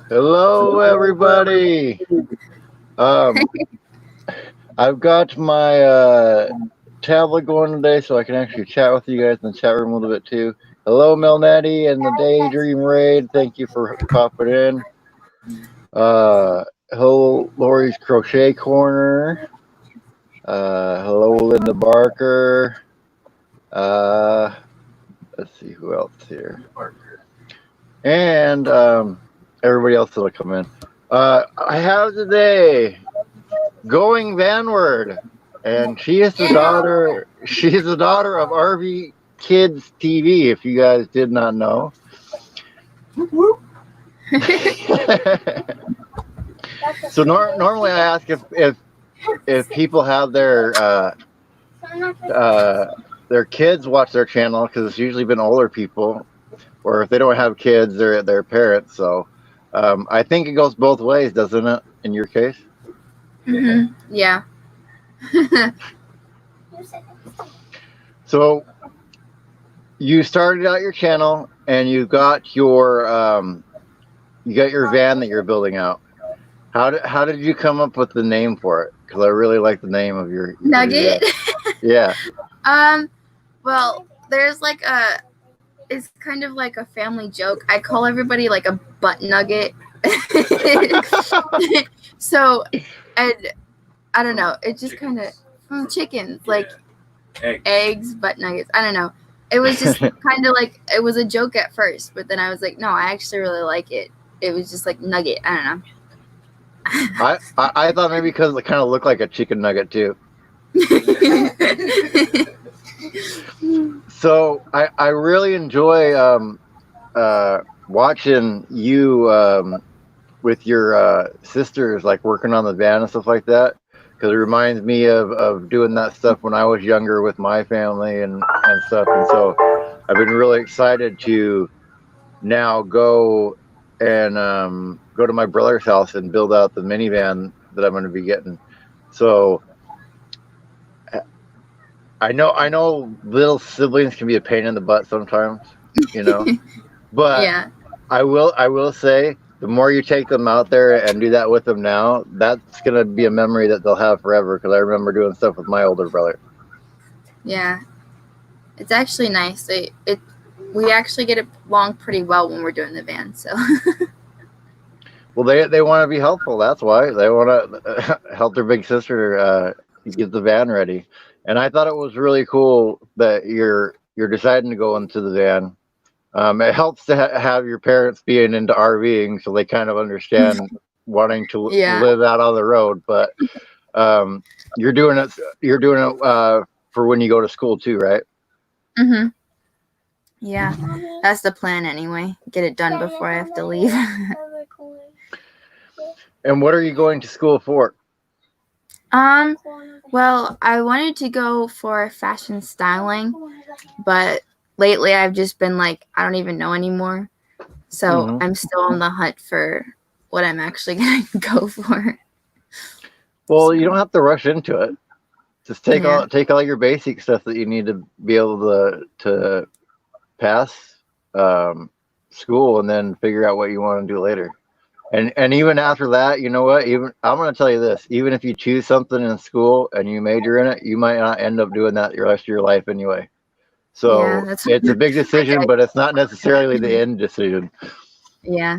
Hello, everybody. I've got my tablet going today, so I can actually chat with you guys in the chat room a little bit too. Hello, Melnetti and the Daydream Raid. Thank you for popping in. Hello, Lori's Crochet Corner. Hello, Linda Barker. Let's see who else here. And everybody else that'll come in. I have today Going Vanward, and she is the daughter. She is the daughter of RV Kids TV. If you guys did not know. So normally I ask if people have their kids watch their channel, because it's usually been older people, or if they don't have kids, they're their parents. So I think it goes both ways, doesn't it? In your case. Mm-hmm. Yeah. So you started out your channel, and you got your van that you're building out. How did you come up with the name for it? Because I really like the name of your Nugget. Yeah. Well, there's like it's kind of like a family joke. I call everybody like a butt nugget. So, and I don't know. It just kind of from chickens, like eggs, butt nuggets. I don't know. It was just kind of like, it was a joke at first, but then I was like, no, I actually really like it. It was just like nugget. I don't know. I thought maybe because it kind of looked like a chicken nugget too. So I really enjoy watching you with your sisters, like working on the van and stuff like that, because it reminds me of doing that stuff when I was younger with my family and stuff. And so I've been really excited to now go and go to my brother's house and build out the minivan that I'm going to be getting. So I know little siblings can be a pain in the butt sometimes, you know, but Yeah. I will say, the more you take them out there and do that with them now, that's going to be a memory that they'll have forever, because I remember doing stuff with my older brother. Yeah. It's actually nice. We actually get along pretty well when we're doing the van, so. Well, they want to be helpful. That's why they want to help their big sister get the van ready. And I thought it was really cool that you're deciding to go into the van. It helps to have your parents being into RVing, so they kind of understand wanting to live out on the road. But you're doing it for when you go to school too, right? Mm-hmm. Yeah, that's the plan anyway. Get it done before I have to leave. And what are you going to school for? Well, I wanted to go for fashion styling, but lately I've just been like, I don't even know anymore. So I'm still on the hunt for what I'm actually going to go for. Well, you don't have to rush into it. Just take all your basic stuff that you need to be able to pass school, and then figure out what you want to do later. And even after that, you know what? Even I'm going to tell you this: even if you choose something in school and you major in it, you might not end up doing that the rest of your life anyway. So it's a big decision, but it's not necessarily the end decision. Yeah.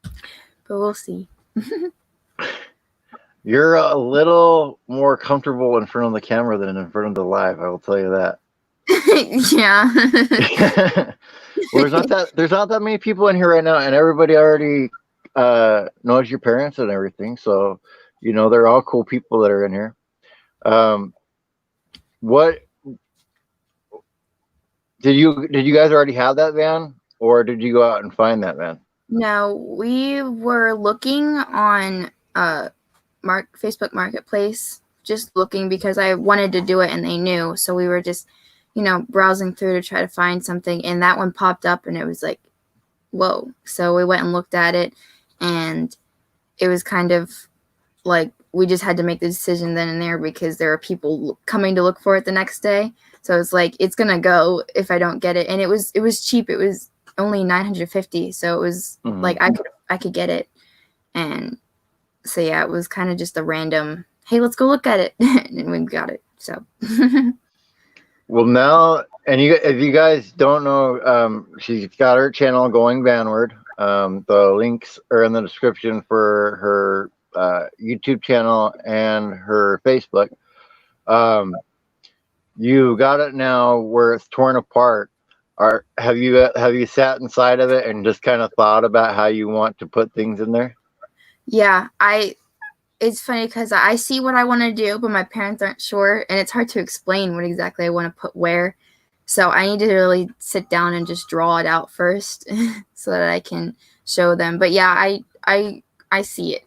But we'll see. You're a little more comfortable in front of the camera than in front of the live, I will tell you that. Yeah. Well, there's not that many people in here right now, and everybody already knows your parents and everything. So, you know, they're all cool people that are in here. What did you guys already have that van, or did you go out and find that van? No, we were looking on Facebook Marketplace, just looking because I wanted to do it and they knew. So we were just, browsing through to try to find something, and that one popped up and it was like, whoa. So we went and looked at it, and it was kind of like we just had to make the decision then and there, because there are people coming to look for it the next day. So it's like, it's gonna go if I don't get it. And it was cheap. It was only 950, so it was like I could get it. And so yeah, it was kind of just a random, hey, let's go look at it. And we got it. So Well, now, and if you guys don't know, she's got her channel Going Vanward. The links are in the description for her YouTube channel and her Facebook. You got it now where it's torn apart. Have you sat inside of it and just kind of thought about how you want to put things in there? Yeah, it's funny because I see what I want to do, but my parents aren't sure, and it's hard to explain what exactly I want to put where. So I need to really sit down and just draw it out first so that I can show them. But yeah, I see it.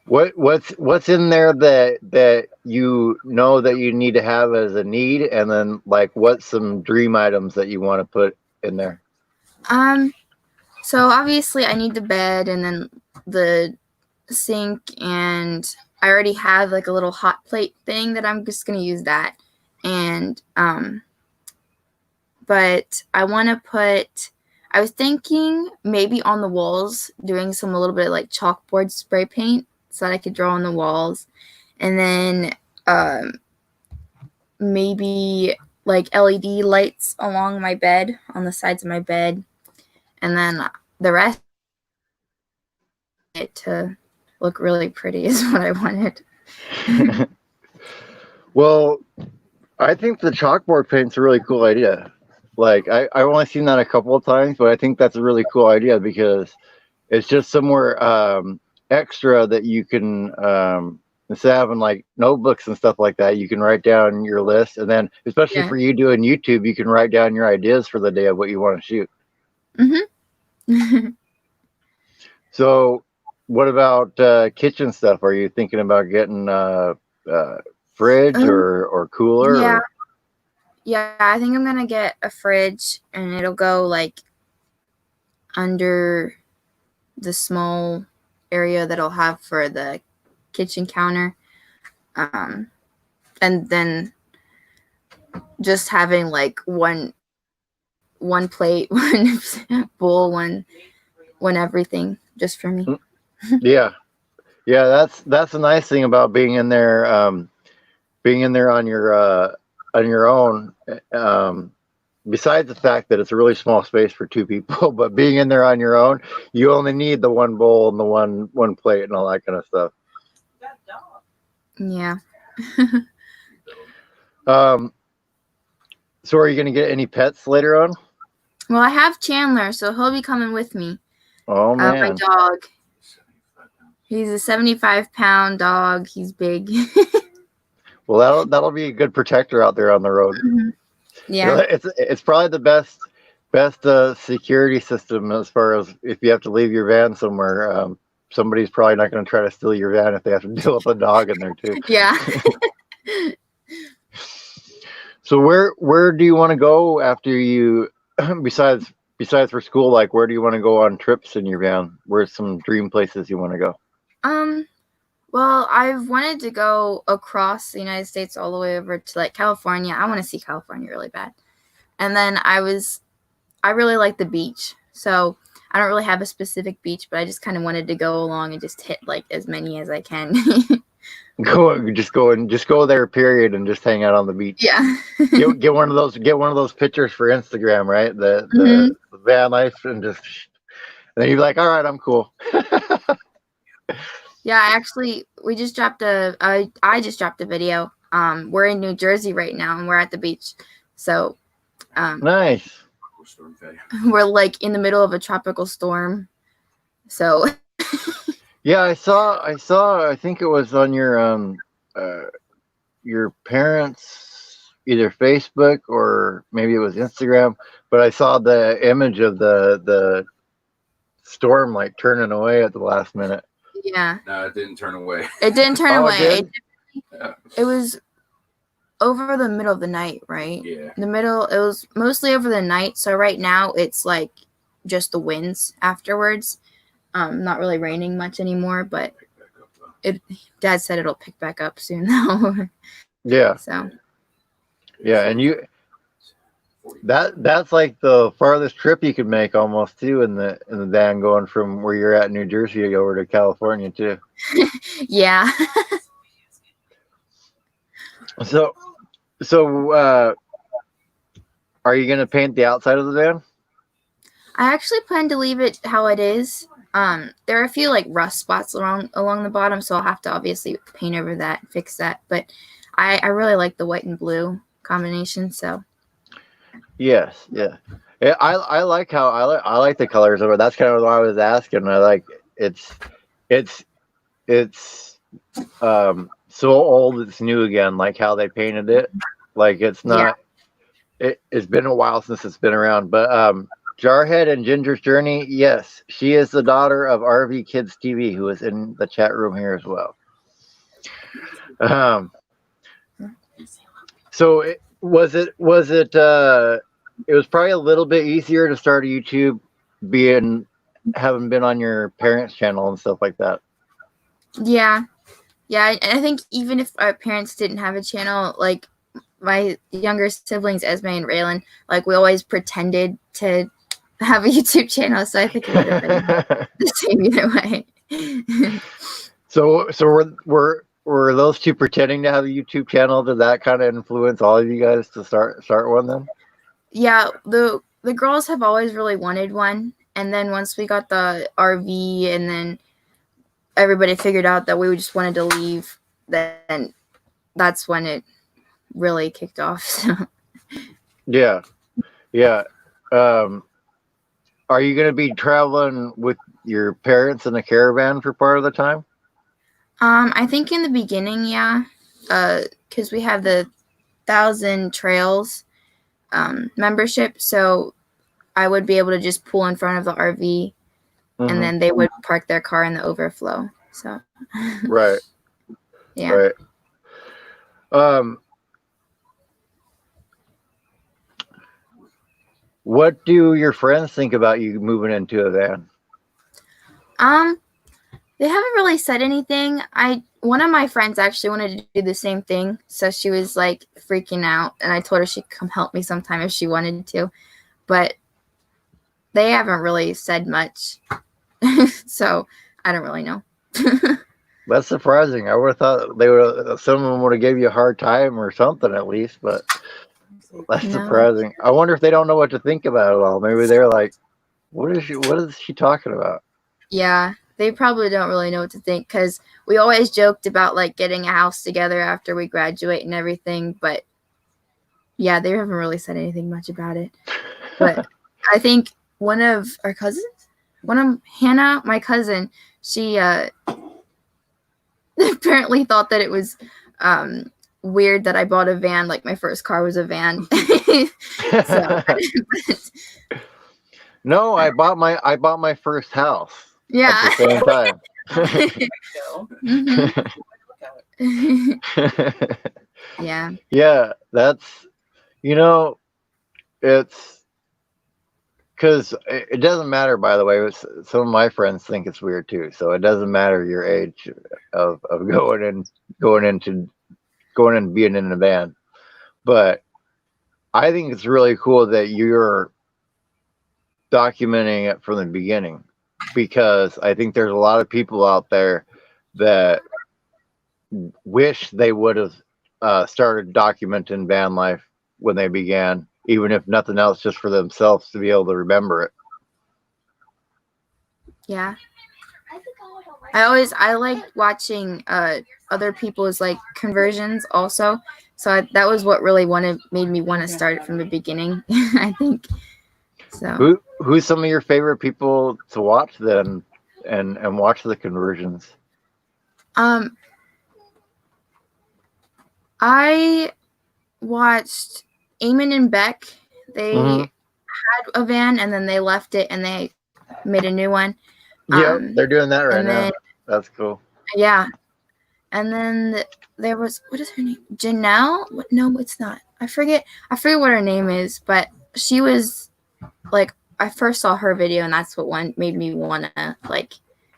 What's in there that you know that you need to have as a need, and then like what's some dream items that you want to put in there? So obviously I need the bed and then the sink, and I already have like a little hot plate thing that I'm just gonna use that. And but I want to put, I was thinking maybe on the walls doing a little bit of like chalkboard spray paint so that I could draw on the walls, and then maybe like LED lights along my bed, on the sides of my bed, and then the rest it to look really pretty is what I wanted. Well, I think the chalkboard paint's a really cool idea. Like I've only seen that a couple of times, but I think that's a really cool idea because it's just somewhere extra that you can instead of having like notebooks and stuff like that, you can write down your list, and then especially for you doing YouTube, you can write down your ideas for the day of what you want to shoot. So what about kitchen stuff? Are you thinking about getting fridge or cooler? Yeah. Or? Yeah, I think I'm going to get a fridge, and it'll go like under the small area that I'll have for the kitchen counter. And then just having like one plate, one bowl, one everything just for me. Yeah. That's the nice thing about being in there on your own. Besides the fact that it's a really small space for two people, but being in there on your own, you only need the one bowl and the one plate and all that kind of stuff. Yeah. So are you going to get any pets later on? Well, I have Chandler, so he'll be coming with me. Oh man. My dog. He's a 75-pound dog. He's big. Well, that'll be a good protector out there on the road. Yeah. It's probably the best security system as far as if you have to leave your van somewhere. Somebody's probably not going to try to steal your van if they have to deal with a dog in there too. Yeah. So where do you want to go after you, besides for school? Like where do you want to go on trips in your van? Where's some dream places you want to go? Well, I've wanted to go across the United States all the way over to like California. I want to see California really bad. And then I really like the beach. So I don't really have a specific beach, but I just kind of wanted to go along and just hit like as many as I can. Go there, period, and just hang out on the beach. Yeah. get one of those pictures for Instagram, right? The van life, and then you're like, all right, I'm cool. Yeah, actually, I just dropped a video. We're in New Jersey right now, and we're at the beach. So, nice. We're like in the middle of a tropical storm. So. Yeah, I saw. I think it was on your parents' either Facebook or maybe it was Instagram. But I saw the image of the storm like turning away at the last minute. Yeah. No, it didn't turn away. It didn't turn away. Yeah. It was over the middle of the night, right? Yeah. It was mostly over the night. So right now it's like just the winds afterwards. Not really raining much anymore, but Dad said it'll pick back up soon though. Yeah. So. Yeah, and That's like the farthest trip you could make almost too in the van going from where you're at in New Jersey over to California too. Yeah. So are you gonna paint the outside of the van? I actually plan to leave it how it is. There are a few like rust spots along the bottom, so I'll have to obviously paint over that, fix that. But I really like the white and blue combination, so. Yes, yeah. Yeah, I like how I like the colors of it. That's kind of what I was asking. I like it's it's so old it's new again, like how they painted it. Like it's not it's been a while since it's been around. But Jarhead and Ginger's Journey, yes, she is the daughter of RV Kids TV, who is in the chat room here as well. So it was probably a little bit easier to start a YouTube having been on your parents' channel and stuff like that. Yeah. Yeah, I think even if our parents didn't have a channel, like my younger siblings, Esme and Raylan, like we always pretended to have a YouTube channel, so I think it would have been the same either way. So were those two pretending to have a YouTube channel? Did that kind of influence all of you guys to start one then? Yeah, the girls have always really wanted one, and then once we got the RV, and then everybody figured out that we just wanted to leave, then that's when it really kicked off. So. Yeah. Are you going to be traveling with your parents in a caravan for part of the time? I think in the beginning, yeah, because we have the 1,000 Trails membership, so I would be able to just pull in front of the RV, and then they would park their car in the overflow. So. Right. Yeah. Right. What do your friends think about you moving into a van? They haven't really said anything. One of my friends actually wanted to do the same thing, so she was like freaking out, and I told her she'd come help me sometime if she wanted to, but they haven't really said much. So I don't really know. That's surprising. I would have thought some of them would have gave you a hard time or something at least, but that's surprising. I wonder if they don't know what to think about it all. Maybe they're like, what is she talking about? Yeah, they probably don't really know what to think, because we always joked about like getting a house together after we graduate and everything, but yeah, they haven't really said anything much about it. But I think one of our cousins, Hannah, my cousin, she apparently thought that it was weird that I bought a van, like my first car was a van. So, no, I bought my first house. Yeah. At the same time. Yeah. Yeah, that's, it's because it doesn't matter, by the way. Some of my friends think it's weird too, so it doesn't matter your age of going and being in a van. But I think it's really cool that you're documenting it from the beginning, because I think there's a lot of people out there that wish they would have started documenting van life when they began, even if nothing else, just for themselves to be able to remember it. Yeah. I like watching other people's like conversions also. So that was what really made me want to start it from the beginning, I think. So who's some of your favorite people to watch then, and watch the conversions? I watched Eamon and Beck. They had a van and then they left it and they made a new one. Yeah, they're doing that right now. That's cool. Yeah. And then there was, what is her name? Janelle? No, it's not. I forget what her name is, but she was like, I first saw her video and that's what made me want to like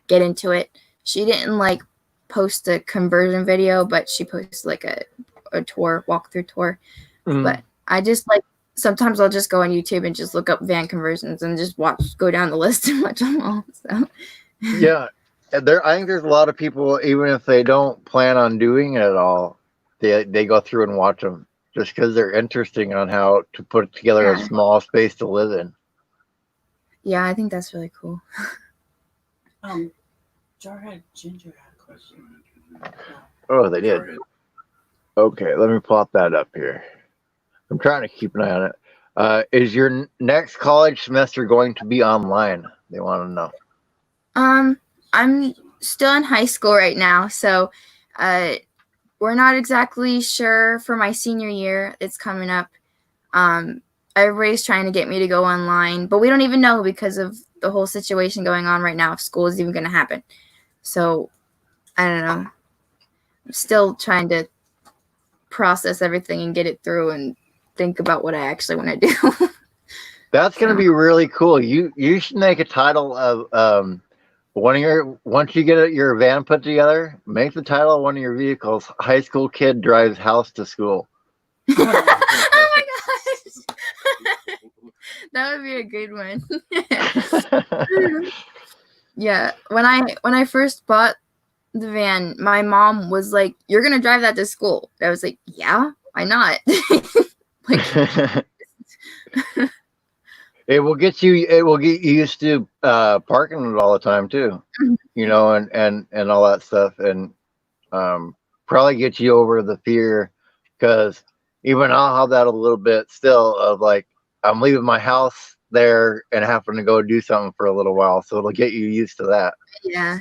get into it. She didn't like post a conversion video, but she posted like a tour, walkthrough tour. But I just like sometimes I'll just go on YouTube and just look up van conversions and just go down the list and watch them all. So Yeah, I think there's a lot of people, even if they don't plan on doing it at all, they go through and watch them just because they're interesting on how to put together a small space to live in. Yeah, I think that's really cool. Jarhead Ginger had a question. Oh, they did. Okay, let me plot that up here. I'm trying to keep an eye on it. Is your next college semester going to be online? They want to know. I'm still in high school right now, so we're not exactly sure for my senior year. It's coming up. Everybody's trying to get me to go online, but we don't even know because of the whole situation going on right now if school is even going to happen. So I don't know. I'm still trying to process everything and get it through and think about what I actually want to do. That's going to be really cool. You should make a title of once you get your van put together, make the title of one of your vehicles "High School Kid Drives House to School." Oh my gosh. That would be a good one. Yeah, when I first bought the van, my mom was like, "You're gonna drive that to school." I was like, "Yeah, why not?" It will get you used to parking it all the time too, and all that stuff, and probably get you over the fear, because even I'll have that a little bit still of like, I'm leaving my house there and having to go do something for a little while, so it'll get you used to that. Yeah.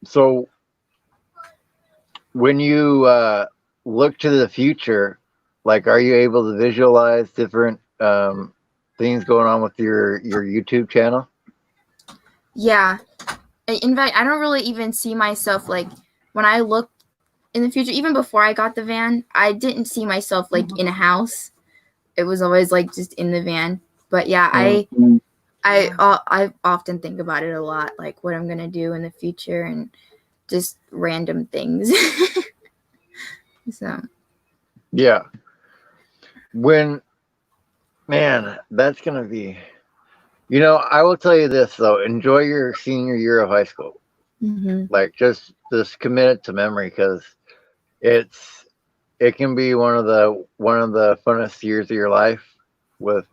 So when you look to the future, like, are you able to visualize different things going on with your YouTube channel? Yeah. In fact, I don't really even see myself, like, when I look in the future, even before I got the van, I didn't see myself like in a house. It was always like just in the van. But yeah, I often think about it a lot, like what I'm gonna do in the future and just random things. So Yeah. Man, that's gonna be. I will tell you this though: enjoy your senior year of high school. Like, just commit it to memory, because it can be one of the funnest years of your life with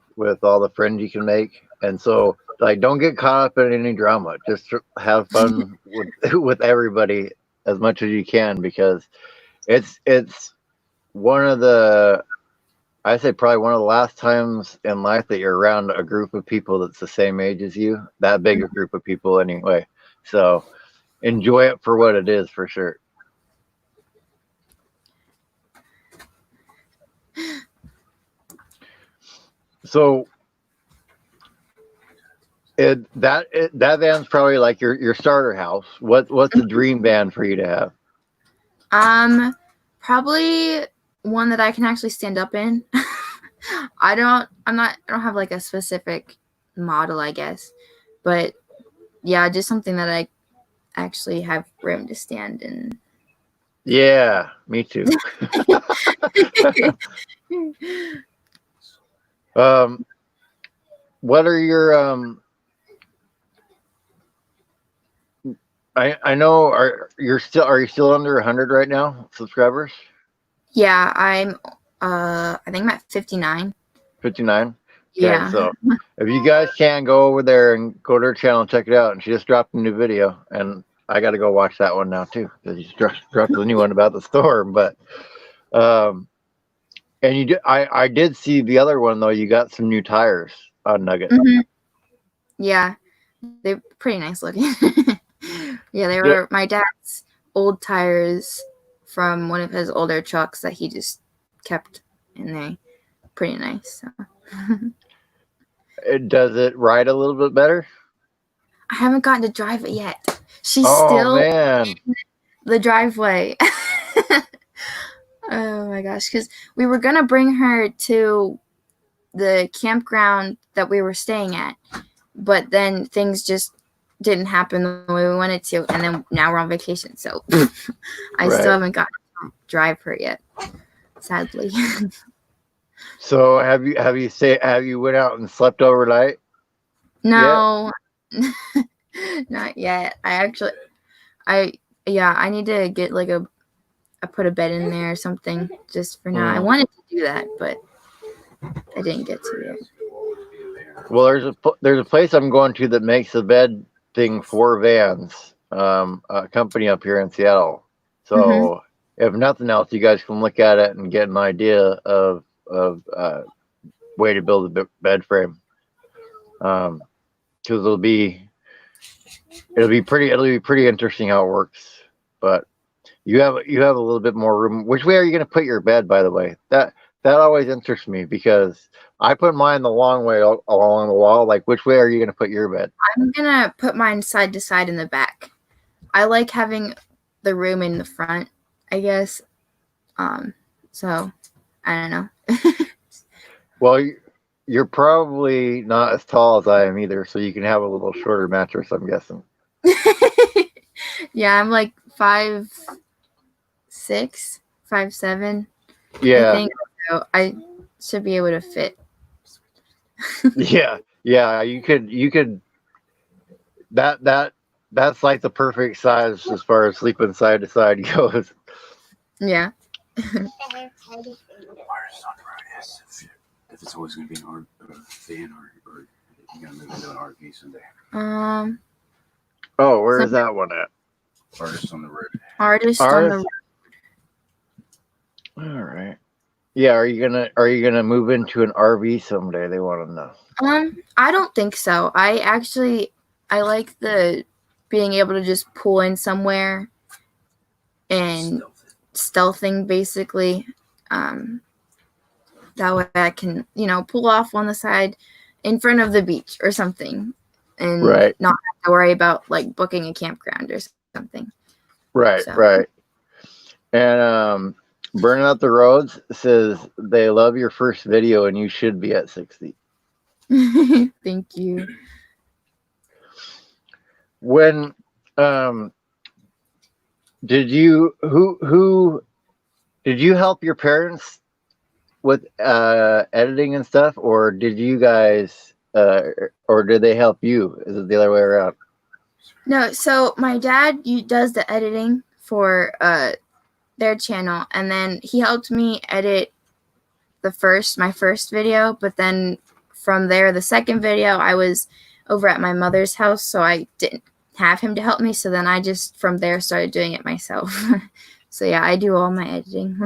all the friends you can make. And so, like, don't get caught up in any drama. Just have fun with everybody as much as you can, because it's one of the, I say, probably one of the last times in life that you're around a group of people that's the same age as you, that big a group of people anyway. So enjoy it for what it is, for sure. So that van's probably like your starter house. What's the dream van for you to have? Probably one that I can actually stand up in. I don't have like a specific model, I guess, but yeah, just something that I actually have room to stand in. Yeah, me too. What are your I know, are you still under 100 right now, subscribers? Yeah, I'm I think I'm at 59. 59. Okay, Yeah. so if you guys can, go over there and go to her channel and check it out. And she just dropped a new video, and I got to go watch that one now too, because she dropped the new one about the storm. But and I did see the other one though. You got some new tires on Nugget. Yeah, they're pretty nice looking. Yeah, they were my dad's old tires from one of his older trucks that he just kept, and they pretty nice. So. Does it ride a little bit better? I haven't gotten to drive it yet. She's still in the driveway. Oh my gosh, because we were gonna bring her to the campground that we were staying at, but then things just didn't happen the way we wanted to, and then now we're on vacation, so I still haven't gotten to drive her yet. sadly. So have you went out and slept overnight? No, not yet. I need to get like I put a bed in there or something just for now. I wanted to do that, but I didn't get to yet. Well, there's a place I'm going to that makes a bed thing for vans. A company up here in Seattle. So if nothing else, you guys can look at it and get an idea of way to build a bed frame. Because it'll be pretty interesting how it works. But you have a little bit more room. Which way are you going to put your bed, by the way? That always interests me because I put mine the long way along the wall. Like, which way are you going to put your bed? I'm gonna put mine side to side in the back. I like having the room in the front, I guess. So I don't know. Well, you're probably not as tall as I am either, so you can have a little shorter mattress, I'm guessing. Yeah, I'm like 5'6", 5'7". Yeah. I think so. I should be able to fit. Yeah. You could. That's like the perfect size as far as sleeping side to side goes. Yeah. If it's always going to be an van or you're going to move into an RV someday. Oh, where is that one at? Artists on the road. Artist on the road. All right. Yeah, are you gonna move into an RV someday? They want to know. I don't think so. I like the being able to just pull in somewhere and stealthing basically. That way I can, pull off on the side in front of the beach or something and not have to worry about like booking a campground or something. Right. And Burning Out the Roads says they love your first video and you should be at 60. Thank you. When did you help your parents with editing and stuff, or did you guys or did they help you? Is it the other way around? No, so my dad does the editing for their channel, and then he helped me edit my first video, but then from there, the second video, I was over at my mother's house, so I didn't have him to help me, so then I just from there started doing it myself. So yeah, I do all my editing.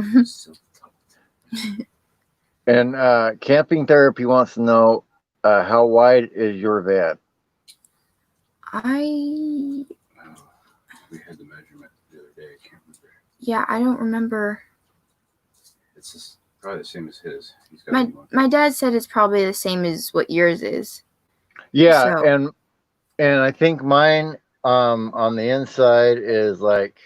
And Camping Therapy wants to know how wide is your van? We had the measurement the other day. I can't remember. Yeah, I don't remember. It's probably the same as his. He's got my dad said it's probably the same as what yours is. Yeah, so. and I think mine on the inside is like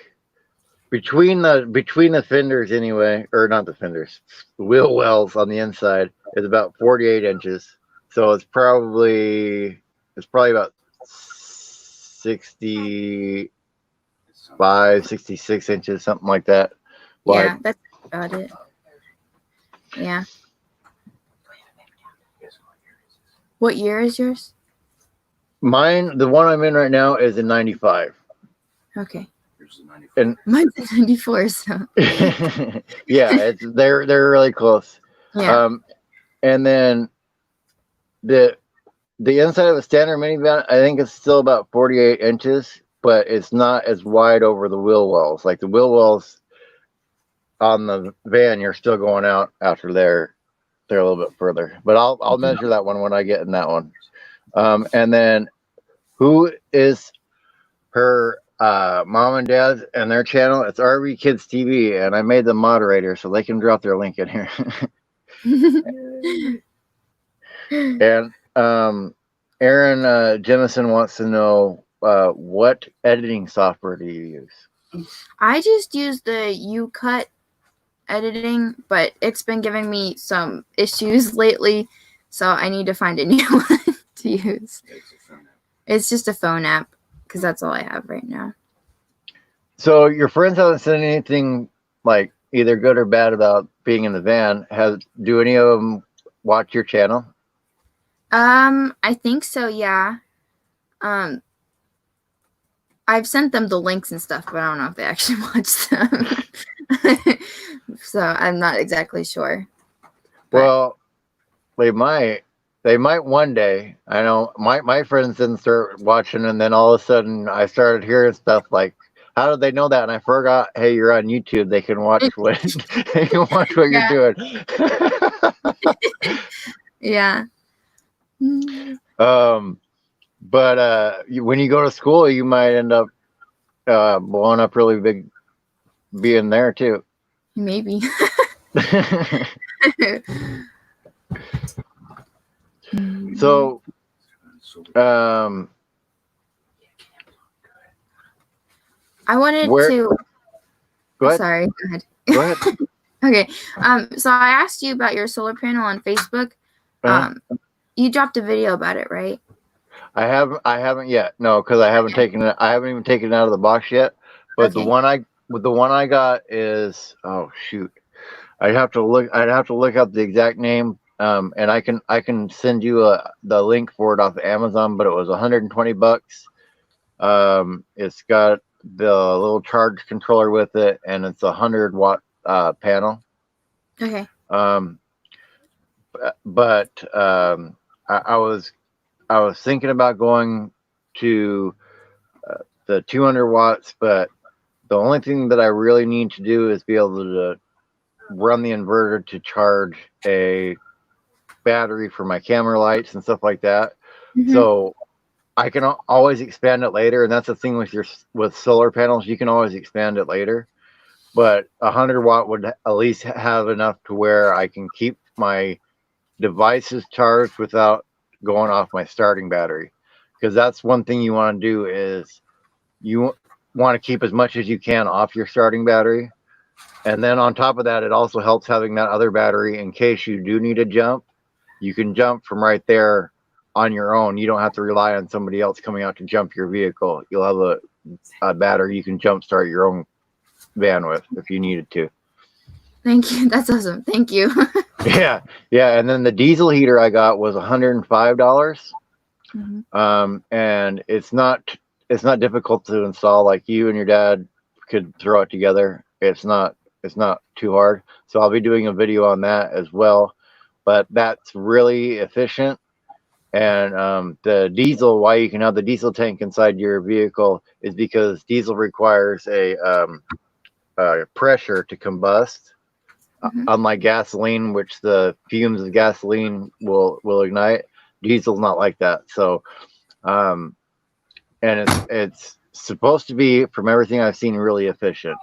between the fenders anyway, or not the fenders, the wheel wells on the inside is about 48 inches. So it's probably about 65, 66 inches, something like that. Wide. Yeah, that's about it. Yeah. What year is yours? Mine, the one I'm in right now, is a 95. Okay. Yours is 94. And mine's a 94, so. Yeah, they're really close. Yeah. And then the inside of a standard minivan, I think it's still about 48 inches, but it's not as wide over the wheel wells. Like the wheel wells on the van, you're still going out after they're a little bit further. But I'll measure that one when I get in that one. And then who is her mom and dad and their channel? It's RV Kids TV, and I made them moderator so they can drop their link in here. And Aaron Jemison wants to know what editing software do you use? I just use the U-Cut editing, but it's been giving me some issues lately, so I need to find a new one to use. It's just a phone app because that's all I have right now. So your friends haven't said anything like either good or bad about being in the van, do any of them watch your channel? I think so, yeah. I've sent them the links and stuff, but I don't know if they actually watch them. So I'm not exactly sure. But Well, they might. They might one day. I know my friends didn't start watching, and then all of a sudden I started hearing stuff like, "How did they know that?" And I forgot. Hey, you're on YouTube. They can watch what they can watch what Yeah. you're doing. yeah. But when you go to school, you might end up blowing up really big, being there too. Maybe. So, I wanted where? to. Go ahead. Sorry. Go ahead. Go ahead. Okay. So I asked you about your solar panel on Facebook. You dropped a video about it, right? I haven't yet. No, because I haven't taken it. I haven't even taken it out of the box yet. But Okay. the one I got is, oh shoot, I'd have to look up the exact name. And I can send you the link for it off of Amazon. But it was $120. It's got the little charge controller with it, and it's a 100-watt panel. Okay. But I was thinking about going to the 200 watts, but the only thing that I really need to do is be able to run the inverter to charge a battery for my camera lights and stuff like that. Mhm. So I can always expand it later, and that's the thing with solar panels. You can always expand it later, but 100-watt would at least have enough to where I can keep my devices charged without going off my starting battery. Because that's one thing you want to do is you want to keep as much as you can off your starting battery. And then on top of that, it also helps having that other battery in case you do need to jump. You can jump from right there on your own. You don't have to rely on somebody else coming out to jump your vehicle. You'll have a battery you can jump start your own van with if you needed to. Thank you. That's awesome. Thank you. Yeah. And then the diesel heater I got was $105. Mhm. And it's not difficult to install. Like you and your dad could throw it together. It's not too hard. So I'll be doing a video on that as well. But that's really efficient. And the diesel, why you can have the diesel tank inside your vehicle is because diesel requires a pressure to combust. Mhm. Unlike gasoline, which the fumes of gasoline will ignite, diesel's not like that. So, and it's supposed to be, from everything I've seen, really efficient.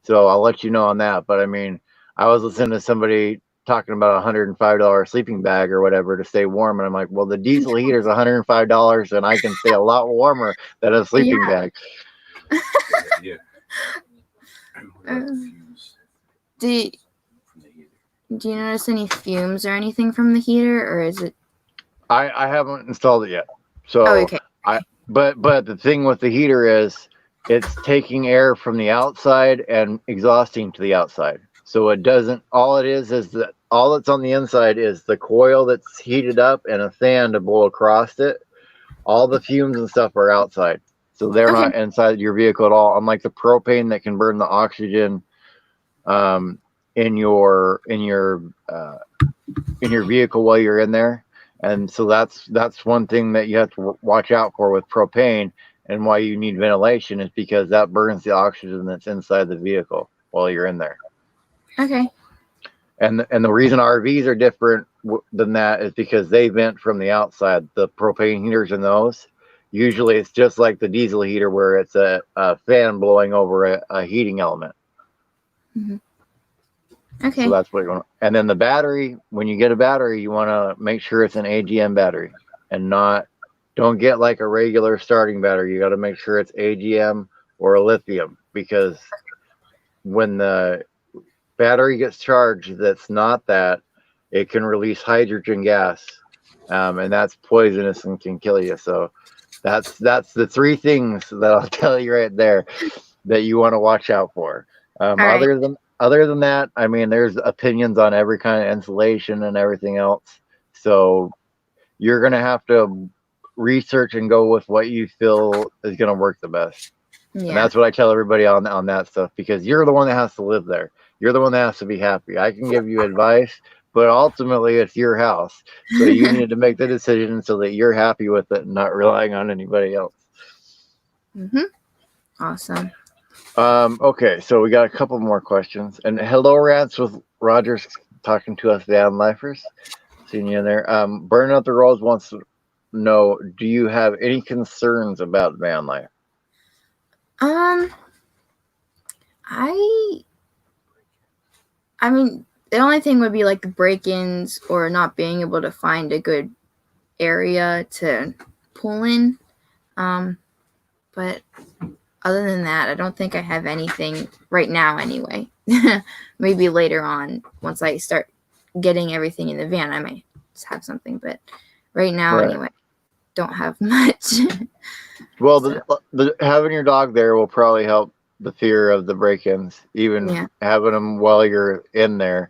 So I'll let you know on that. But I mean, I was listening to somebody talking about $105 sleeping bag or whatever to stay warm, and I'm like, well, the diesel heater is $105, and I can stay a lot warmer than a sleeping bag. Yeah. Do you notice any fumes or anything from the heater, or is it? I haven't installed it yet. So Okay. But the thing with the heater is it's taking air from the outside and exhausting to the outside. So it doesn't, all that's on the inside is the coil that's heated up and a fan to blow across it. All the fumes and stuff are outside. So they're not inside your vehicle at all. Unlike the propane that can burn the oxygen in your vehicle while you're in there. And so that's one thing that you have to watch out for with propane, and why you need ventilation is because that burns the oxygen that's inside the vehicle while you're in there. Okay. And the reason RVs are different than that is because they vent from the outside. The propane heaters in those, usually it's just like the diesel heater where it's a fan blowing over a heating element. Mm-hmm. Okay. So that's what you want. And then the battery, when you get a battery, you want to make sure it's an AGM battery and don't get like a regular starting battery. You got to make sure it's AGM or a lithium, because when the battery gets charged that's not that, it can release hydrogen gas, and that's poisonous and can kill you. So that's the three things that I'll tell you right there that you want to watch out for. right. other than that, I mean, there's opinions on every kind of insulation and everything else. So you're gonna have to research and go with what you feel is gonna work the best. And Yeah. that's what I tell everybody on that stuff, because you're the one that has to live there. You're the one that has to be happy. I can give you advice, but ultimately it's your house. So you need to make the decision so that you're happy with it and not relying on anybody else. Awesome. Okay, so we got a couple more questions. And hello, Rats, with Rogers talking to us, van lifers. Seeing you in there. Burn Out the Rose wants to know, do you have any concerns about van life? I mean, the only thing would be like the break-ins or not being able to find a good area to pull in. But other than that, I don't think I have anything right now anyway. Maybe later on, once I start getting everything in the van, I might have something. But right now, anyway, don't have much. Well, the having your dog there will probably help the fear of the break-ins, even having them while you're in there,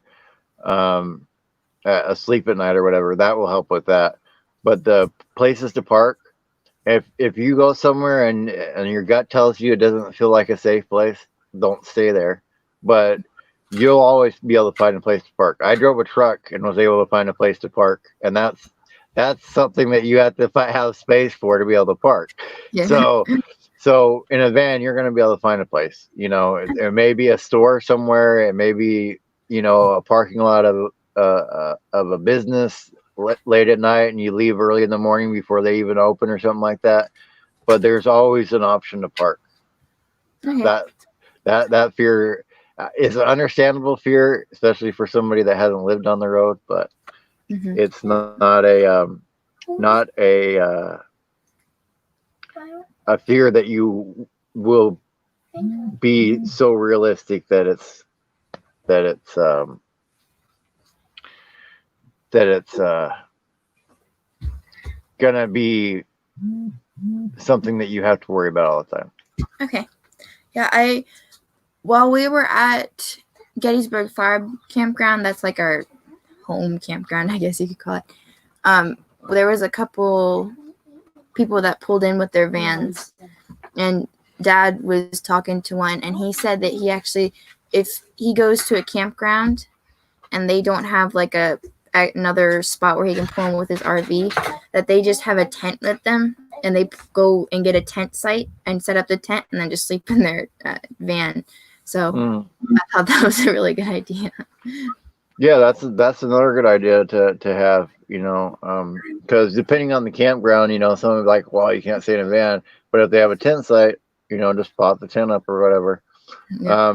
asleep at night or whatever. That will help with that. But the places to park, if you go somewhere and your gut tells you it doesn't feel like a safe place, don't stay there. But you'll always be able to find a place to park. I drove a truck and was able to find a place to park, and that's something that you have to have space for to be able to park. Yeah. So in a van, you're going to be able to find a place. You know, it may be a store somewhere. It may be, you know, a parking lot of a business late at night, and you leave early in the morning before they even open or something like that. But there's always an option to park. Okay. That fear is an understandable fear, especially for somebody that hasn't lived on the road. But it's not a fear that you will be so realistic that it's gonna be something that you have to worry about all the time. Okay. Yeah, while we were at Gettysburg Fire Campground, that's like our home campground, I guess you could call it. There was a couple people that pulled in with their vans, and Dad was talking to one, and he said that he actually, if he goes to a campground and they don't have like another spot where he can pull in with his RV, that they just have a tent with them, and they go and get a tent site and set up the tent and then just sleep in their van. So I thought that was a really good idea. Yeah, that's another good idea to have, you know, because depending on the campground, you know, someone's like, well, you can't stay in a van, but if they have a tent site, you know, just pop the tent up or whatever. Yeah.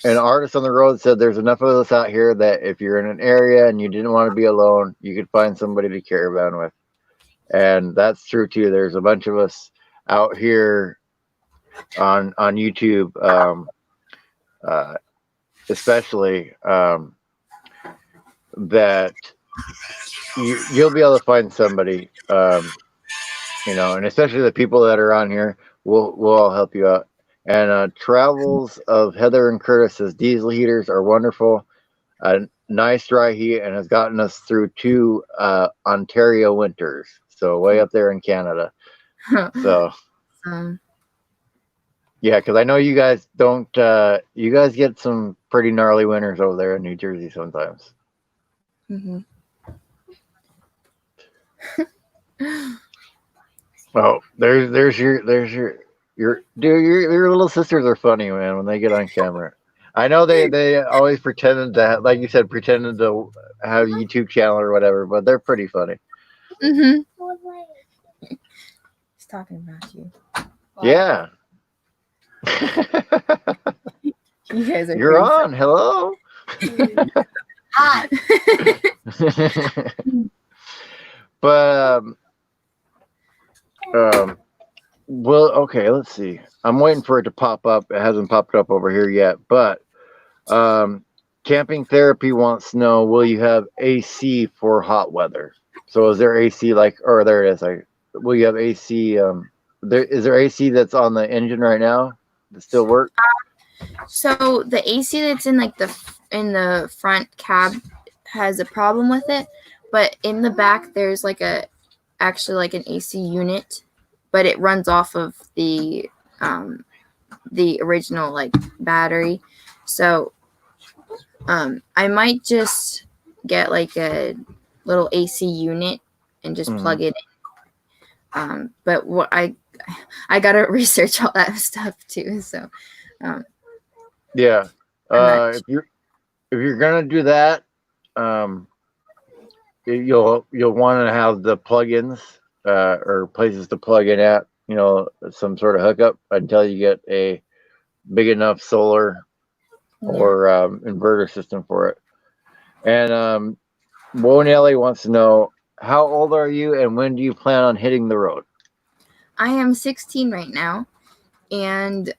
An artist on the road said there's enough of us out here that if you're in an area and you didn't want to be alone, you could find somebody to caravan with. And that's true too. There's a bunch of us out here on YouTube, especially, that you'll be able to find somebody, you know, and especially the people that are on here will all help you out. And Travels of Heather and Curtis says diesel heaters are wonderful, nice dry heat, and has gotten us through 2 Ontario winters. So way up there in Canada. So yeah, because I know you guys don't. You guys get some pretty gnarly winters over there in New Jersey sometimes. Oh, there's your little sisters are funny, man, when they get on camera. I know they always pretended to, like you said, pretended to have a YouTube channel or whatever, but they're pretty funny. He's talking about you. Yeah. You guys are You're on. Hello. Hi. But well, okay, let's see. I'm waiting for it to pop up. It hasn't popped up over here yet, but Camping Therapy wants to know, will you have AC for hot weather? So is there AC or there it is. Will you have AC? Is there AC that's on the engine right now that still works? So the AC that's in like the front cab has a problem with it, but in the back there's like actually like an AC unit, but it runs off of the original like battery. So I might just get like a little AC unit and just plug it in. But what I gotta research all that stuff too. So Yeah. I'm If you're gonna do that, you'll want to have the plugins or places to plug in at. You know, some sort of hookup until you get a big enough solar or inverter system for it. And Bo Nelly wants to know, how old are you and when do you plan on hitting the road? I am 16 right now, and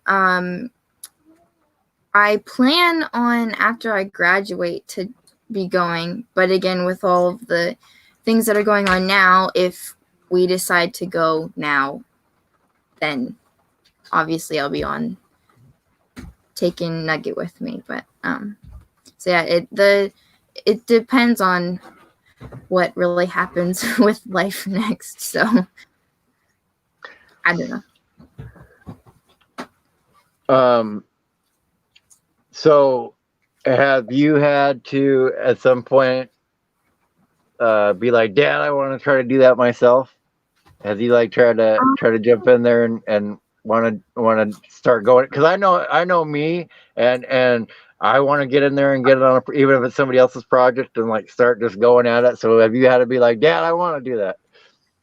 I plan on after I graduate to be going, but again, with all of the things that are going on now, if we decide to go now, then obviously I'll be on taking Nugget with me. But so yeah, it depends on what really happens with life next. So I don't know. So have you had to at some point be like, Dad, I want to try to do that myself? Has he like tried to jump in there and want to start going? Because I know me, and I want to get in there and get it on even if it's somebody else's project and like start just going at it. So have you had to be like, Dad, I want to do that?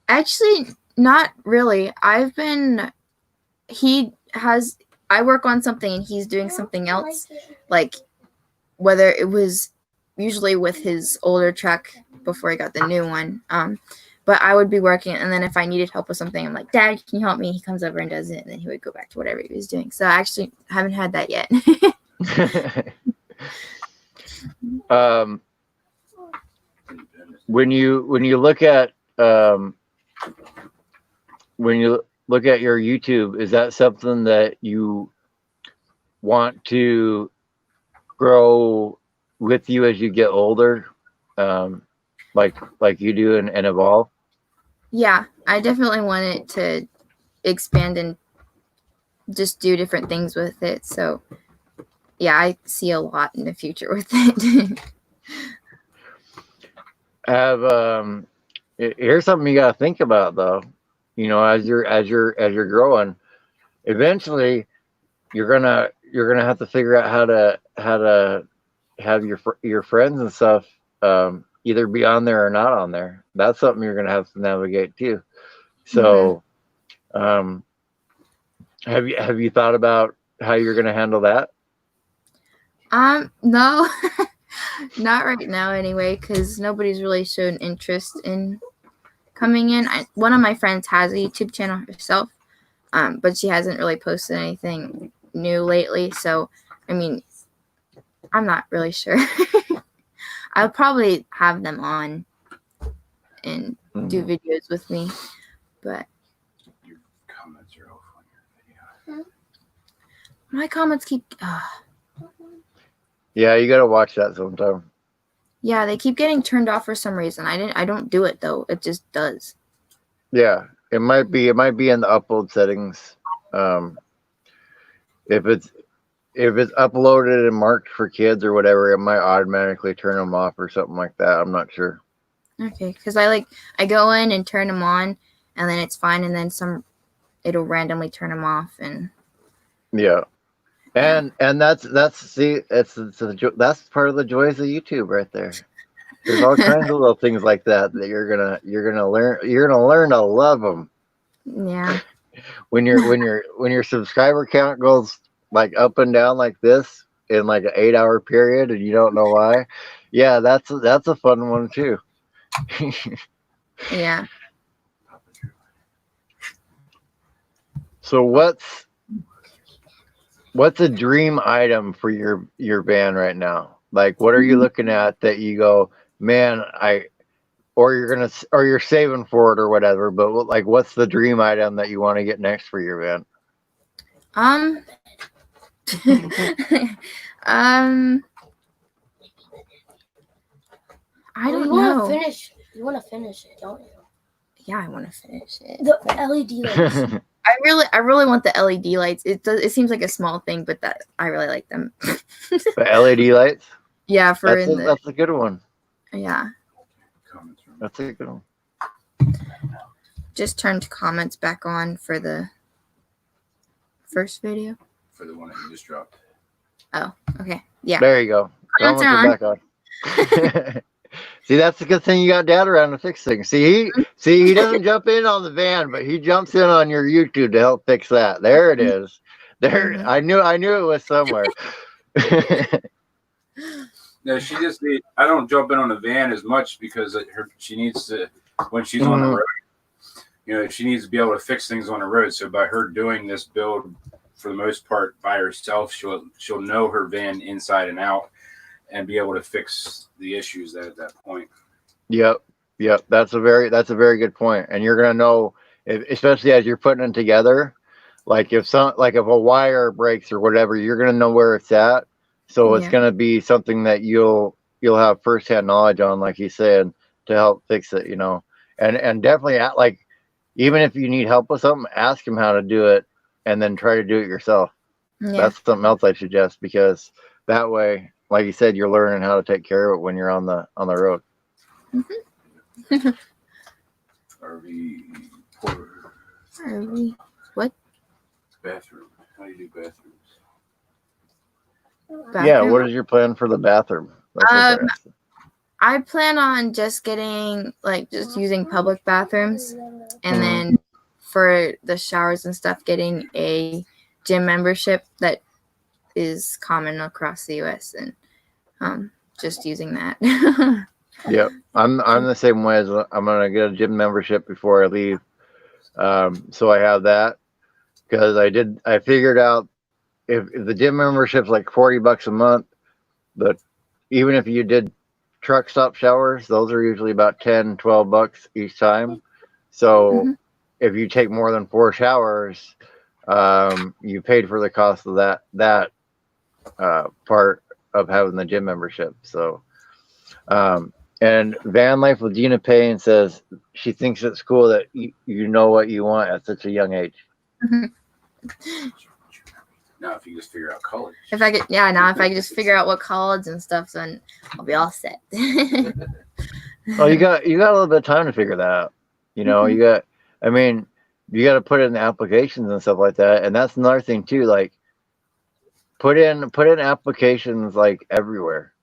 Actually, not really. I work on something and he's doing something else, like whether it was usually with his older truck before he got the new one. But I would be working, and then if I needed help with something, I'm like, Dad, can you help me? He comes over and does it, and then he would go back to whatever he was doing. So I actually haven't had that yet. When you look at your YouTube, is that something that you want to grow with you as you get older, like you do and evolve? Yeah, I definitely want it to expand and just do different things with it. So yeah, I see a lot in the future with it. Here's something you got to think about though. You know, as you're growing, eventually you're gonna have to figure out how to have your friends and stuff either be on there or not on there. That's something you're gonna have to navigate too. So have you thought about how you're gonna handle that? No, not right now anyway, because nobody's really shown interest in coming in. One of my friends has a YouTube channel herself, but she hasn't really posted anything new lately. So, I mean, I'm not really sure. I'll probably have them on and do videos with me, but Your comments are off on your video. my comments keep. Yeah, you gotta watch that sometime. Yeah, they keep getting turned off for some reason. I don't do it though. It just does. Yeah, it might be in the upload settings. If it's uploaded and marked for kids or whatever, it might automatically turn them off or something like that. I'm not sure. Okay, because I go in and turn them on, and then it's fine, and then it'll randomly turn them off, and yeah, and that's part of the joys of YouTube right there. There's all kinds of little things like that you're gonna learn to love them. yeah. When your subscriber count goes like up and down like this in like an 8-hour period and you don't know why, yeah, that's a fun one too. Yeah. So what's a dream item for your van right now? Like, what are you looking at that you go, man, or you're saving for it or whatever, but like, what's the dream item that you want to get next for your van? I don't you want know. to finish. You want to finish it, don't you? Yeah, I want to finish it. The LED lights. I really want the LED lights. It seems like a small thing, but that I really like them. The LED lights. Yeah, That's a good one. yeah. Comments from That's a good one. Just turned comments back on for the first video. for the one that you just dropped. Okay. Yeah. There you go. Comments are Comments are back on. See, that's the good thing. You got Dad around to fix things. See, he doesn't jump in on the van, but he jumps in on your YouTube to help fix that. There it is. There, Mhm. I knew it was somewhere. No, she just need. I don't jump in on the van as much because she needs to when she's on the road. You know, she needs to be able to fix things on the road. So by her doing this build for the most part by herself, she'll know her van inside and out and be able to fix the issues at that point. Yep. That's a very good point. And you're gonna know, especially as you're putting it together, like if a wire breaks or whatever, you're gonna know where it's at. So it's Yeah. gonna be something that you'll have firsthand knowledge on, like you said, to help fix it. You know, and definitely like even if you need help with something, ask him how to do it, and then try to do it yourself. Yeah. That's something else I suggest, because that way, like you said, you're learning how to take care of it when you're on the road. RV porter What? bathroom. How do you do bathrooms? Yeah, Bathroom? what is your plan for the bathroom? That's what they're asking. I plan on just getting just using public bathrooms, and Mhm. then for the showers and stuff, getting a gym membership that is common across the U.S. and just using that. Yep, I'm the same way. As I'm gonna get a gym membership before I leave, so I have that, because I figured out if the gym membership's like $40 a month, but even if you did truck stop showers, those are usually about $10-12 each time. So Mhm. if you take more than 4 showers, you paid for the cost of that part of having the gym membership. So and Van Life with Gina Payne says she thinks it's cool that you know what you want at such a young age. Now, if you just figure out colors. If I could just figure out what college and stuff, then I'll be all set. Oh, you got a little bit of time to figure that out. You know, you got to put in the applications and stuff like that. And that's another thing too. Like put in applications like everywhere,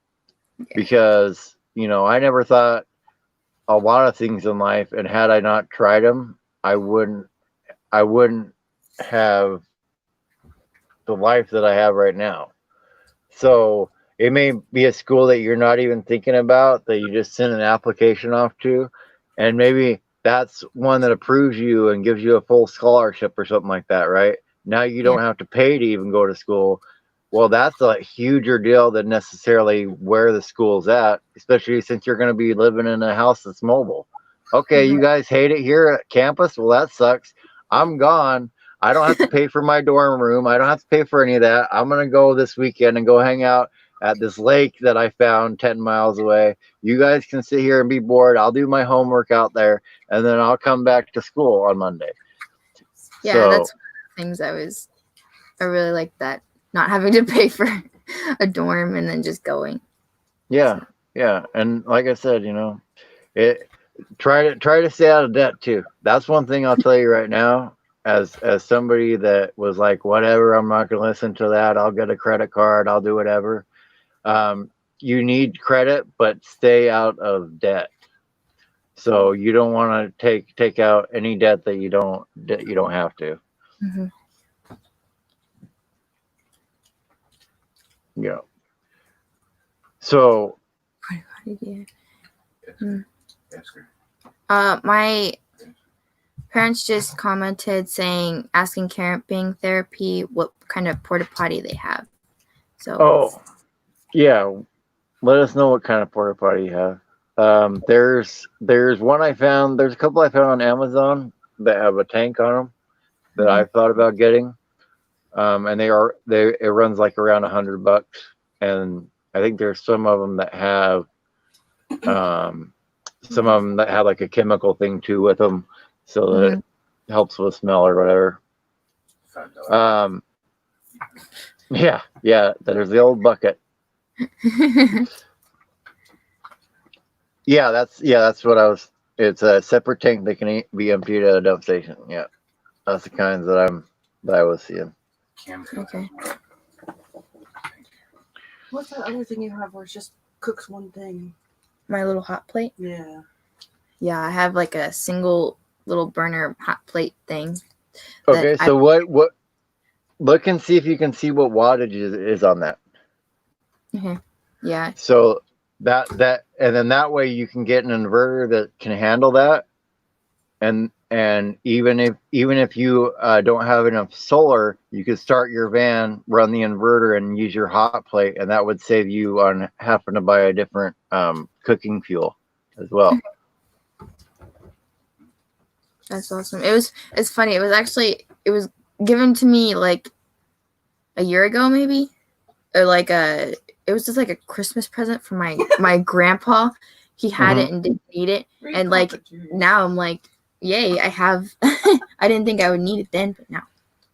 because, you know, I never thought a lot of things in life, and had I not tried them, I wouldn't have the life that I have right now. So it may be a school that you're not even thinking about, that you just send an application off to, and maybe that's one that approves you and gives you a full scholarship or something like that, right? Now you don't have to pay to even go to school. Well, that's a huger deal than necessarily where the school's at, especially since you're going to be living in a house that's mobile. Okay, you guys hate it here at campus? Well, that sucks. I'm gone. I don't have to pay for my dorm room. I don't have to pay for any of that. I'm going to go this weekend and go hang out at this lake that I found 10 miles away. You guys can sit here and be bored. I'll do my homework out there, and then I'll come back to school on Monday. Yeah, So, that's one of the things I really like, that not having to pay for a dorm and then just going. yeah. And like I said, you know, try to stay out of debt too. That's one thing I'll tell you right now, as somebody that was like, whatever, I'm not going to listen to that. I'll get a credit card. I'll do whatever. You need credit, but stay out of debt. So you don't want to take out any debt that you don't have to. Mm-hmm. Yeah. So Ask her. my parents just commented asking camping therapy what kind of porta potty they have. So yeah, let us know what kind of porta potty you have. There's one I found. There's a couple I found on Amazon that have a tank on them that I've thought about getting. and it runs like around $100, and I think there's some of them that have like a chemical thing too with them, so that it helps with smell or whatever. Yeah, there's the old bucket. That's what I was. It's a separate tank that can be emptied at a dump station. Yeah, that's the kinds that I was seeing. Okay. What's that other thing you have where it just cooks one thing? My little hot plate. Yeah. Yeah, I have like a single little burner hot plate thing. Okay, so what? Look and see if you can see what wattage is on that. Okay. Yeah. So that and then that way you can get an inverter that can handle that, and even if you don't have enough solar, you could start your van, run the inverter, and use your hot plate, and that would save you on having to buy a different cooking fuel as well. That's awesome. It's funny. It was given to me like a year ago, maybe, or like it was just like a Christmas present from my grandpa. He had it and didn't need it, and like now I'm like, yay! I have. I didn't think I would need it then, but now.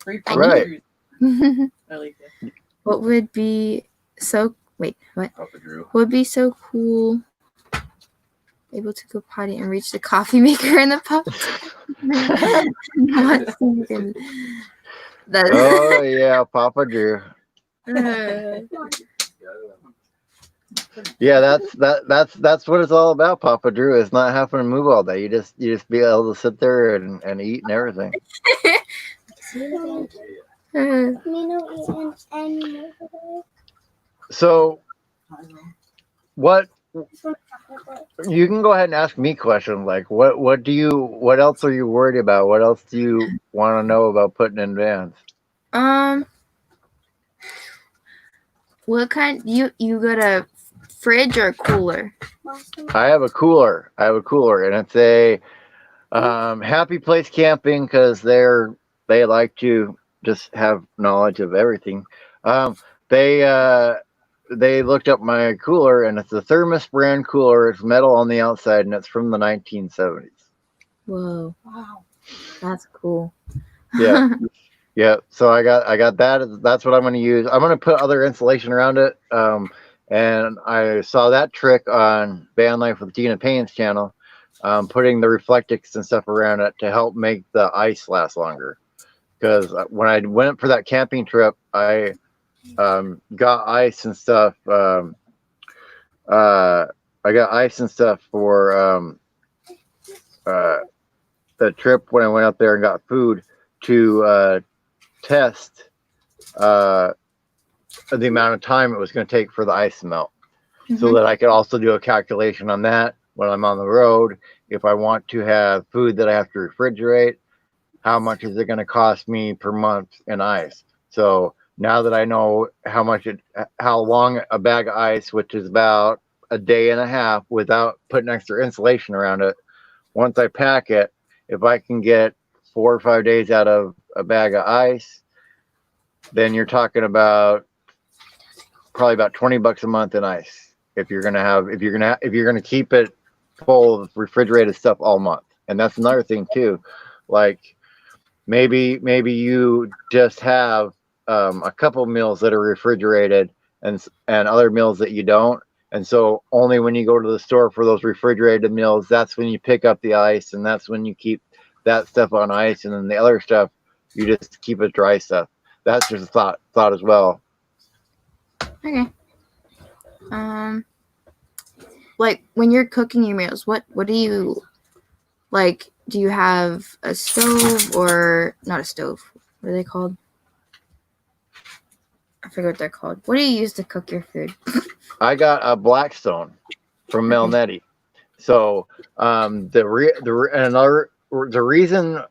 Right. I like that. What would be so? Wait, what? Papa Drew. Would be so cool? Able to go potty and reach the coffee maker in the pub. Not thinking. That's Oh yeah, Papa Drew. Yeah, that's what it's all about, Papa Drew. It's not having to move all day. You just be able to sit there and eat and everything. So, what? You can go ahead and ask me questions like what else are you worried about? What else do you want to know about putting in vans? What kind? You got a fridge or a cooler? I have a cooler, and it's a Happy Place Camping, because they like to just have knowledge of everything. They looked up my cooler, and it's a Thermos brand cooler. It's metal on the outside, and it's from the 1970s. Whoa! Wow, that's cool. Yeah, yeah. So I got that. That's what I'm going to use. I'm going to put other insulation around it. And I saw that trick on Van Life with Gina Payne's channel, putting the reflectix and stuff around it to help make the ice last longer. Because when I went for that camping trip, I got ice and stuff. I got ice and stuff for the trip when I went out there and got food to test the amount of time it was going to take for the ice to melt, so that I could also do a calculation on that when I'm on the road. If I want to have food that I have to refrigerate, how much is it going to cost me per month in ice? So now that I know how long a bag of ice, which is about a day and a half without putting extra insulation around it, once I pack it, if I can get 4 or 5 days out of a bag of ice, then you're talking about probably about $20 a month in ice if you're gonna keep it full of refrigerated stuff all month. And that's another thing too. Like maybe you just have a couple meals that are refrigerated and other meals that you don't. And so only when you go to the store for those refrigerated meals, that's when you pick up the ice, and that's when you keep that stuff on ice, and then the other stuff you just keep as dry stuff. That's just a thought as well. Okay. Like when you're cooking your meals, what do you like? Do you have a stove or not a stove? What are they called? I forget what they're called. What do you use to cook your food? I got a Blackstone from Melnetti. So the reason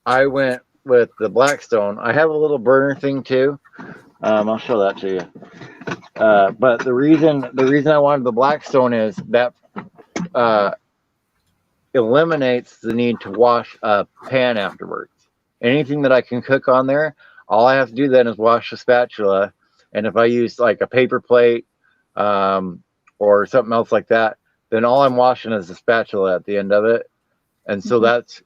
I went with the Blackstone, I have a little burner thing too. I'll show that to you. But the reason I wanted the Blackstone is that eliminates the need to wash a pan afterwards. Anything that I can cook on there, all I have to do then is wash the spatula. And if I use like a paper plate or something else like that, then all I'm washing is the spatula at the end of it. And so that's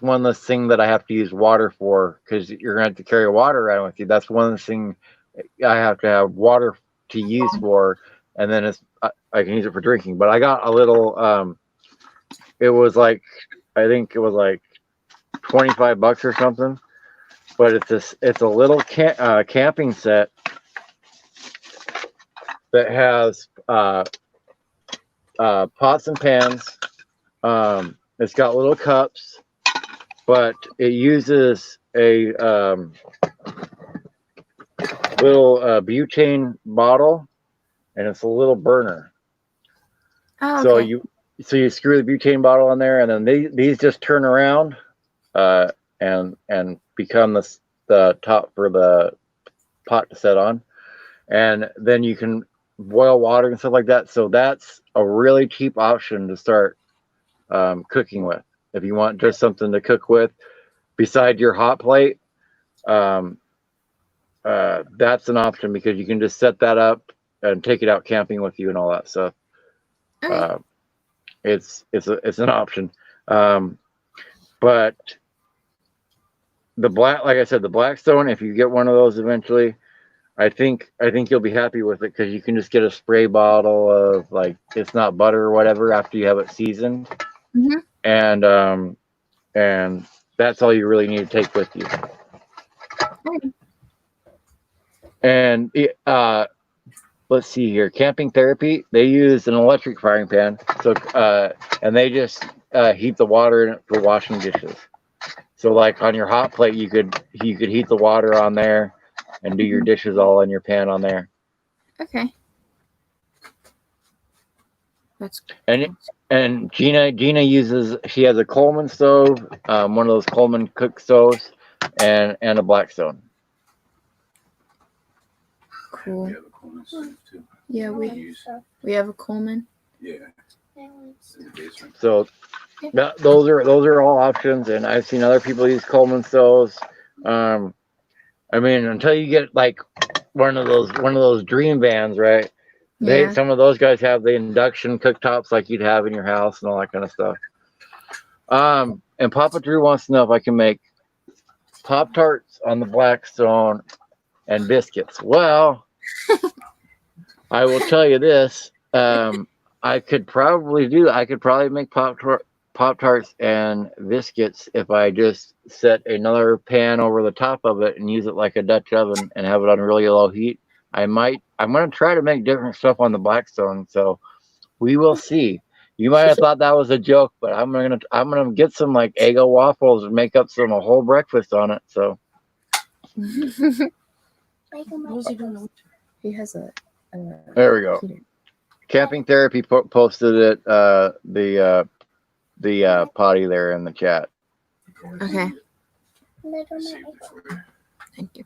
one less thing that I have to use water for, because you're going to have to carry water around with you. That's one less thing I have to have water to use for. And then I can use it for drinking. But I got a little, it was like, I think it was like $25 or something. But it's a little camping set that has pots and pans. It's got little cups, but it uses a little butane bottle, and it's a little burner. Oh, So okay. you screw the butane bottle in there, and then these just turn around and become the top for the pot to set on, and then you can boil water and stuff like that. So that's a really cheap option to start cooking with. If you want just something to cook with beside your hot plate, that's an option, because you can just set that up and take it out camping with you and all that stuff. Okay. It's an option. But like I said, the Blackstone, if you get one of those eventually, I think you'll be happy with it, because you can just get a spray bottle of, like, it's not butter or whatever, after you have it seasoned. Mm-hmm. And that's all you really need to take with you. Okay. And let's see here, Camping Therapy, they use an electric frying pan. So and they just heat the water in it for washing dishes. So like on your hot plate, you could heat the water on there and do your dishes all in your pan on there. Okay. That's And Gina uses, she has a Coleman stove, one of those Coleman cook stoves, and a Blackstone. cool. We have a Coleman stove too. Yeah, we Use. have a Coleman. Yeah. In the basement. So those are all options, and I've seen other people use Coleman stoves. I mean, until you get like one of those dream vans, right? Yeah. Some of those guys have the induction cooktops like you'd have in your house and all that kind of stuff. And Papa Drew wants to know if I can make Pop-Tarts on the Blackstone and biscuits. Well, I will tell you this. I could probably make Pop-Tarts and biscuits if I just set another pan over the top of it and use it like a Dutch oven and have it on really low heat. I'm going to try to make different stuff on the Blackstone, so we will see. You might have thought that was a joke, but I'm gonna get some like Eggo waffles and make up a whole breakfast on it. So What was he doing? He has a there we go. Camping Therapy posted it, the potty there in the chat. Okay. Save it for you. Thank you.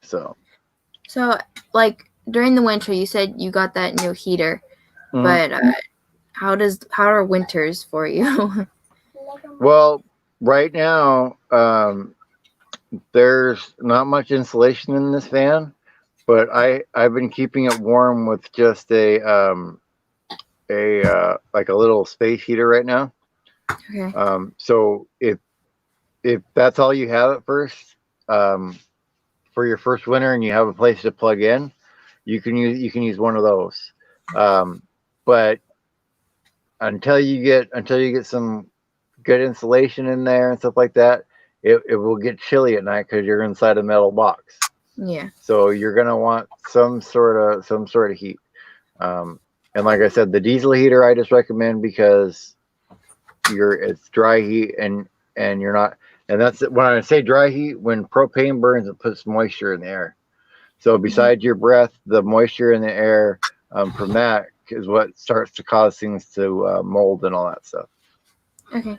So So, like during the winter, you said you got that new heater, but how are winters for you? well, right now, there's not much insulation in this van, but I've been keeping it warm with just a like a little space heater right now. Okay. So if that's all you have at first, for your first winter, and you have a place to plug in, you can use one of those. But until you get some good insulation in there and stuff like that, it will get chilly at night because you're inside a metal box. Yeah. So you're gonna want some sort of heat. And like I said, the diesel heater I just recommend because it's dry heat and you're not. And that's when I say dry heat, when propane burns, it puts moisture in the air. So besides your breath, the moisture in the air from that is what starts to cause things to mold and all that stuff. Okay.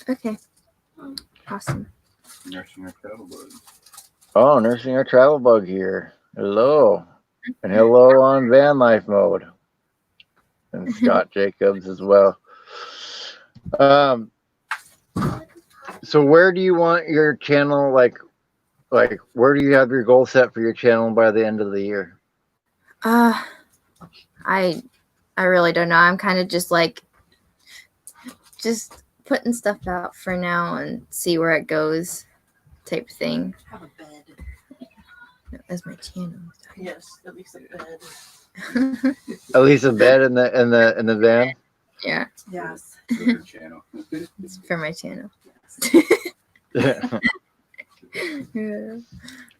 Okay. Awesome. Nursing our travel bug. Oh, nursing our travel bug here. Hello. And hello on van life mode. And Scott Jacobs as well. So where do you want your channel, like where do you have your goal set for your channel by the end of the year? I really don't know. I'm kind of just like putting stuff out for now and see where it goes, type thing. Have a bed. That's my channel. Yes, at least a bed. At least a bed in the van. Yeah, Yes. Your channel. it's for my channel. Yeah.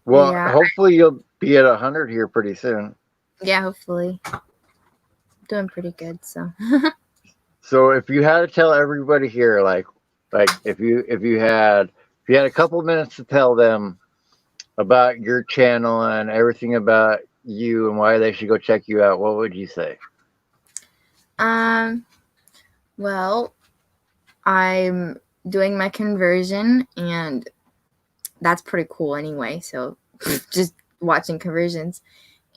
Well, Yeah. hopefully you'll be at 100 here pretty soon. Yeah, hopefully. Doing pretty good, so. So if you had to tell everybody here, like if you had a couple minutes to tell them about your channel and everything about you and why they should go check you out, what would you say? Well, I'm doing my conversion, and that's pretty cool anyway. So just watching conversions,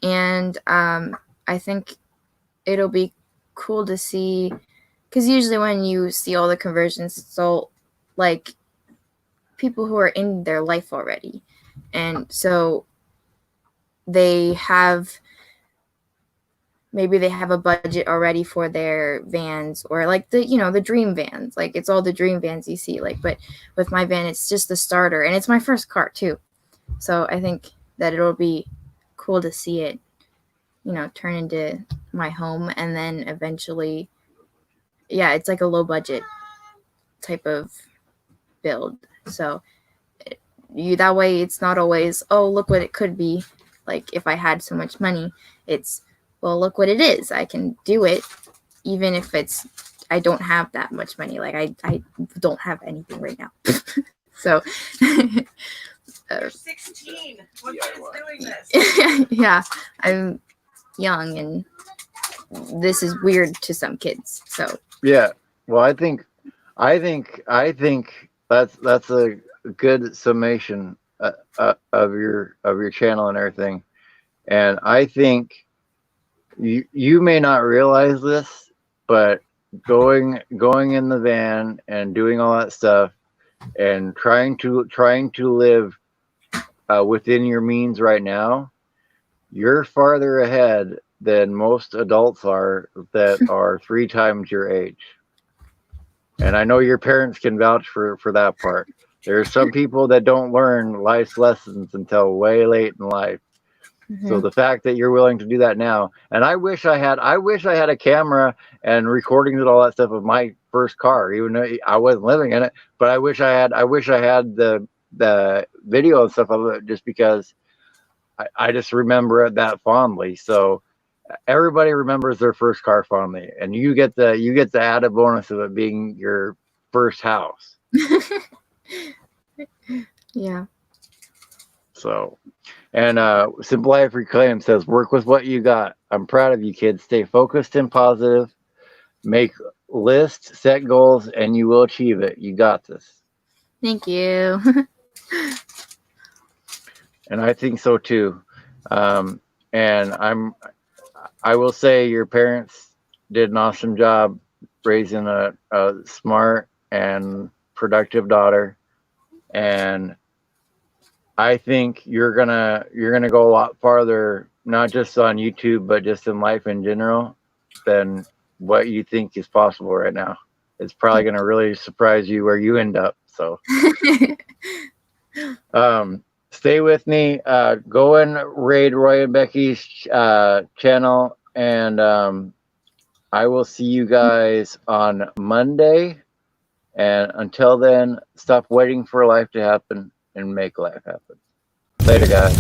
and I think it'll be cool to see, because usually when you see all the conversions, so like people who are in their life already, and so maybe they have a budget already for their vans, or like the dream vans, like it's all the dream vans you see, like, but with my van it's just the starter, and it's my first car too, so I think that it'll be cool to see it turn into my home, and then eventually, yeah, it's like a low budget type of build, so that way it's not always, oh, look what it could be, like if I had so much money. It's, well, look what it is. I can do it, even if I don't have that much money. Like I don't have anything right now. So You're 16. What kid's doing this? yeah, I'm young, and this is weird to some kids. So Yeah. Well, I think that's a good summation of your channel and everything. And I think you may not realize this, but going in the van and doing all that stuff and trying to live within your means right now, you're farther ahead than most adults are that are 3 times your age. And I know your parents can vouch for that part. There's some people that don't learn life's lessons until way late in life. So the fact that you're willing to do that now, and I wish I had a camera and recordings and all that stuff of my first car, even though I wasn't living in it. But I wish I had the video and stuff of it, just because I just remember it that fondly. So everybody remembers their first car fondly, and you get the added bonus of it being your first house. yeah. So. And Simple Life Reclaim says, work with what you got. I'm proud of you, kids. Stay focused and positive. Make lists, set goals, and you will achieve it. You got this. Thank you. And I think so too. And I will say your parents did an awesome job raising a smart and productive daughter. And I think you're gonna go a lot farther, not just on YouTube, but just in life in general, than what you think is possible right now. It's probably gonna really surprise you where you end up. So, stay with me. Go and raid Roy and Becky's channel, and I will see you guys on Monday. And until then, stop waiting for life to happen and make life happen. Later, guys.